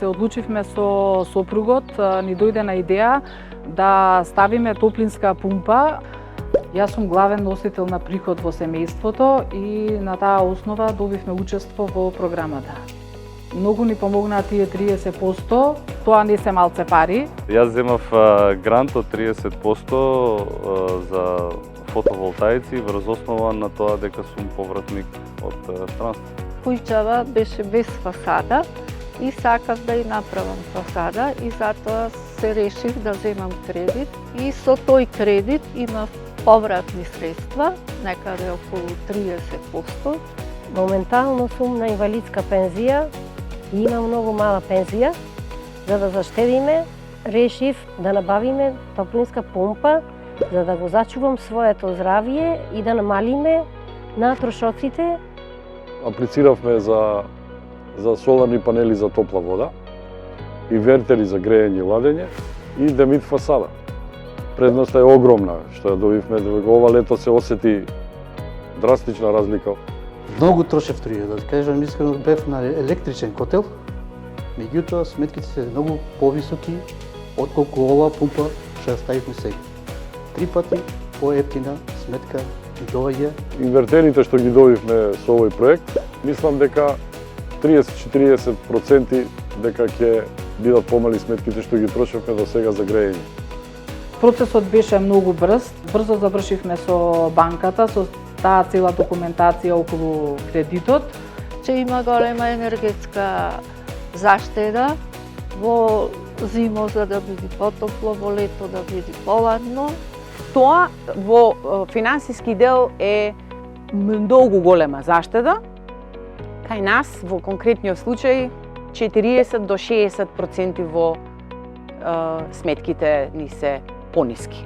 се одлучивме со сопругот, ни дојде на идеја да ставиме топлинска пумпа. Јас сум главен носител на приход во семејството и на таа основа добивме учество во програмата. Многу ни помогнаа тие 30%, тоа не се малце пари. Јас земав грант од 30% за фотоволтаици врз основа на тоа дека сум повратник од странство. Куќава беше без фасада и сакав да ја направам фасада и затоа се решив да земам кредит и со тој кредит имав повратни средства, некаде околу 30%. Моментално сум на инвалидска пензија и имам многу мала пензија. За да заштедиме, решив да набавиме топлинска помпа за да го зачувам своето здравје и да намалиме на трошоците. Аплициравме за соларни панели за топла вода, инвертери за грејење и ладење и демит фасада. Предноста е огромна, што ја добивме, ова лето се осети драстична разлика. Многу трошев струја, да кажам искрено, бев на електричен котел, меѓутоа сметките се многу повисоки отколку оваа пумпа што ја ставивме сега. 3 пати поевтина сметка и доаѓа. Инвертерите што ги добивме со овој проект, мислам дека 30-40% дека ќе бидат помали сметките што ги трошевме до сега за грејење. Процесот беше многу брз. Брзо завршивме со банката, со таа цела документација околу кредитот. Че има голема енергетска заштеда во зимо за да биде потопло, во лето да биде поладно. Тоа во финансиски дел е многу голема заштеда. Кај нас, во конкретниот случај, 40 до 60% во сметките ни се пониски.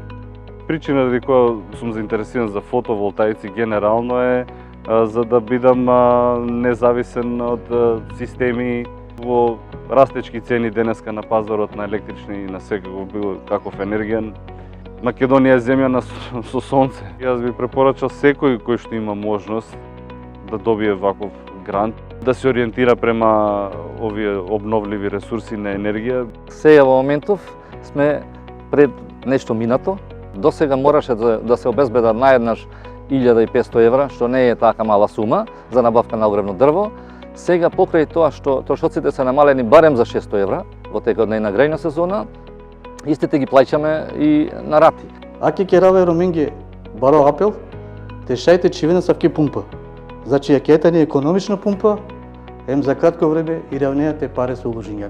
Причина ради која сум заинтересиран за фотоволтаици генерално е за да бидам независен од системи во растечки цени денеска на пазарот на електрични и на секако било каков енергијан. Македонија е земја со сонце. Јас би препорачал секој кој што има можност да добие ваков грант, да се ориентира према овие обновливи ресурси на енергија. Сега во моментов сме пред нешто минато. До сега мораше да се обезбедат наеднаш 1500 евра, што не е така мала сума за набавка на огревно дрво. Сега покрај тоа што трошоците се намалени барем за 600 евра во текот на една грејна сезона, истите ги плаќаме и на рати. Аки ќе раве роминге баро апел, те шајте чивена савки пумпа. Значи, ја кета ни економична пумпа, за кратко време и равнејате пари со уложења.